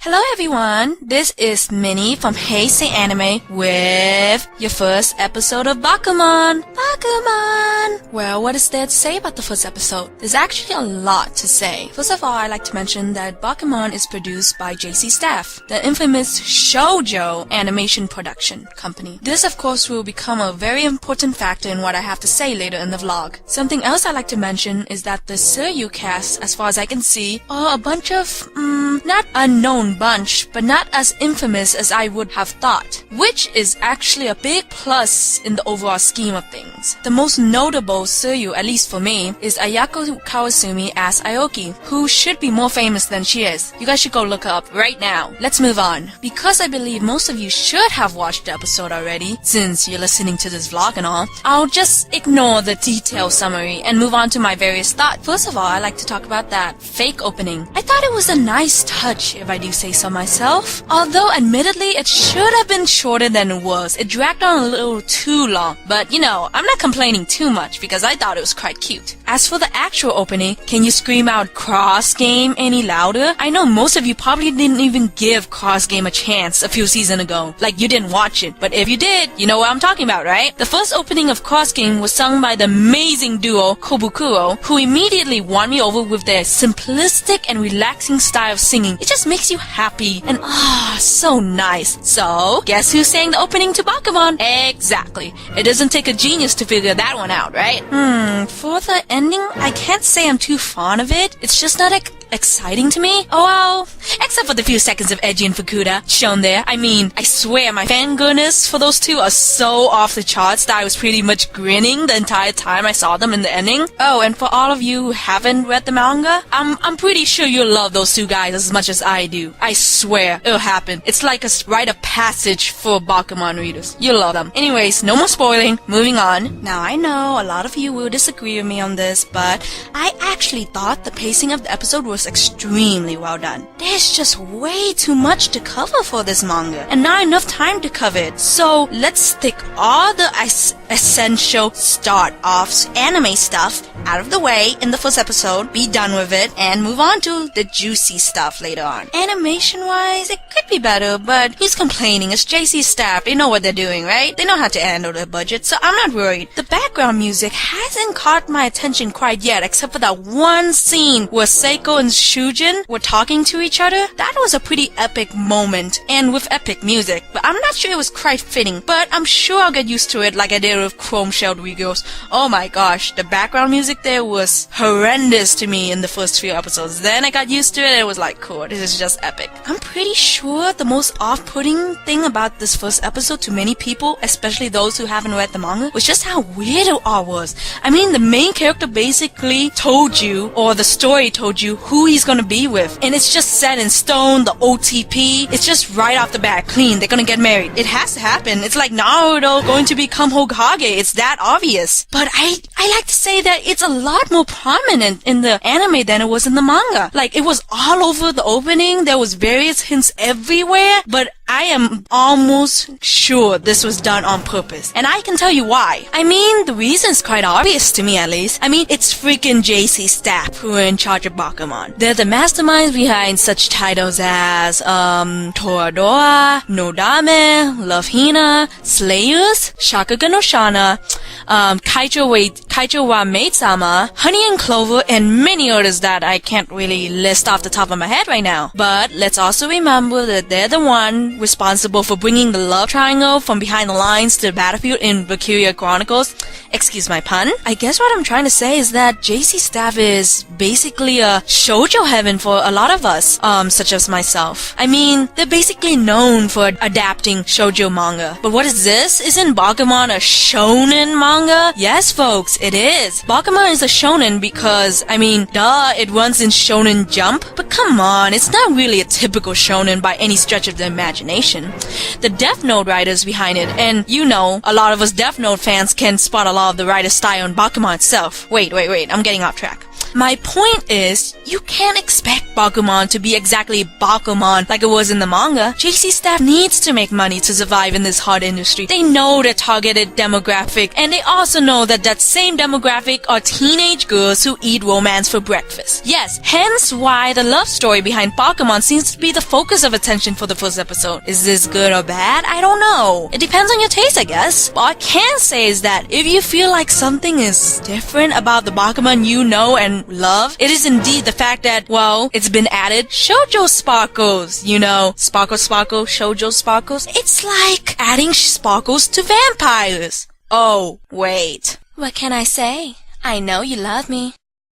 Hello everyone, this is Minnie from Hey Say Anime with your first episode of Bakuman. Well, what is there to say about the first episode? There's actually a lot to say. First of all, I'd like to mention that Bakuman is produced by JC Staff, the infamous Shoujo animation production company. This of course will become a very important factor in what I have to say later in the vlog. Something else I'd like to mention is that the Seiyuu cast, as far as I can see, are a bunch of, not unknown bunch, but not as infamous as I would have thought, which is actually a big plus in the overall scheme of things. The most notable Seiyuu, at least for me, is Ayako Kawasumi as Aoki, who should be more famous than she is. You guys should go look her up right now. Let's move on. Because I believe most of you should have watched the episode already, since you're listening to this vlog and all, I'll just ignore the detailed summary and move on to my various thoughts. First of all, I like to talk about that fake opening. I thought it was a nice touch, if I do say so myself. Although, admittedly, it should have been shorter than it was. It dragged on a little too long. But, you know, I'm not complaining too much because I thought it was quite cute. As for the actual opening, can you scream out Cross Game any louder? I know most of you probably didn't even give Cross Game a chance a few seasons ago. Like, you didn't watch it. But if you did, you know what I'm talking about, right? The first opening of Cross Game was sung by the amazing duo Kobukuro, who immediately won me over with their simplistic and relaxing style of singing. It just makes you happy and so nice. So, guess who sang the opening to Bakuman? Exactly. It doesn't take a genius to figure that one out, right? For the ending, I can't say I'm too fond of it. It's just not exciting to me. Oh well, except for the few seconds of Eiji and Fukuda shown there. I mean, I swear my fangirlness for those two are so off the charts that I was pretty much grinning the entire time I saw them in the ending. Oh, and for all of you who haven't read the manga, I'm pretty sure you'll love those two guys as much as I do. I swear it'll happen. It's like a rite of passage for Bakuman readers. You'll love them. Anyways, no more spoiling. Moving on. Now I know a lot of you will disagree with me on this, but I actually thought the pacing of the episode was extremely well done. There's just way too much to cover for this manga, and not enough time to cover it. So let's stick all the essential start-offs anime stuff out of the way in the first episode, be done with it, and move on to the juicy stuff later on. Animation-wise, it could be better, but who's complaining? It's JC Staff. They know what they're doing, right? They know how to handle their budget, so I'm not worried. The background music hasn't caught my attention quite yet, except for that one scene where Seiko and Shujin were talking to each other. That was a pretty epic moment, and with epic music, but I'm not sure it was quite fitting, but I'm sure I'll get used to it like I did with Chrome Shelled Regirls. Oh my gosh, the background music there was horrendous to me in the first few episodes. Then I got used to it and it was like, cool, this is just epic. I'm pretty sure the most off-putting thing about this first episode to many people, especially those who haven't read the manga, was just how weird it all was. I mean, the main character basically told you, or the story told you, who he's gonna be with. And it's just set in stone, the OTP. It's just right off the bat, clean. They're gonna get married. It has to happen. It's like Naruto going to become Hokage. It's that obvious. But I like to say that it's a lot more prominent in the anime than it was in the manga. Like, it was all over the opening. There was various hints everywhere. But I am almost sure this was done on purpose. And I can tell you why. I mean, the reason's quite obvious to me at least. I mean, it's freaking JC Staff who are in charge of Bakuman. They're the masterminds behind such titles as, Toradora, Nodame, Love Hina, Slayers, Shakugan no Shana, Kaicho wa Maid-sama, Honey and Clover, and many others that I can't really list off the top of my head right now. But let's also remember that they're the one responsible for bringing the love triangle from behind the lines to the battlefield in Valkyria Chronicles. Excuse my pun. I guess what I'm trying to say is that JC Staff is basically a shoujo heaven for a lot of us, such as myself. I mean, they're basically known for adapting shoujo manga. But what is this? Isn't Bakuman a shonen manga? Yes, folks, it is. Bakuman is a shonen because, I mean, duh, it runs in Shonen Jump. But come on, it's not really a typical shonen by any stretch of the imagination. The Death Note writers behind it, and you know, a lot of us Death Note fans can spot a lot of the writer's style in Bakuman itself. Wait, I'm getting off track. My point is, you can't expect Bakuman to be exactly Bakuman like it was in the manga. JC staff needs to make money to survive in this hard industry. They know their targeted demographic, and they also know that that same demographic are teenage girls who eat romance for breakfast. Yes, hence why the love story behind Bakuman seems to be the focus of attention for the first episode. Is this good or bad? I don't know. It depends on your taste, I guess. All I can say is that if you feel like something is different about the Bakuman you know and love, it is indeed the fact that, well, it's been added Shoujo sparkles. You know, sparkle, Shoujo sparkles. It's like adding sparkles to vampires. Oh, wait. What can I say? I know you love me.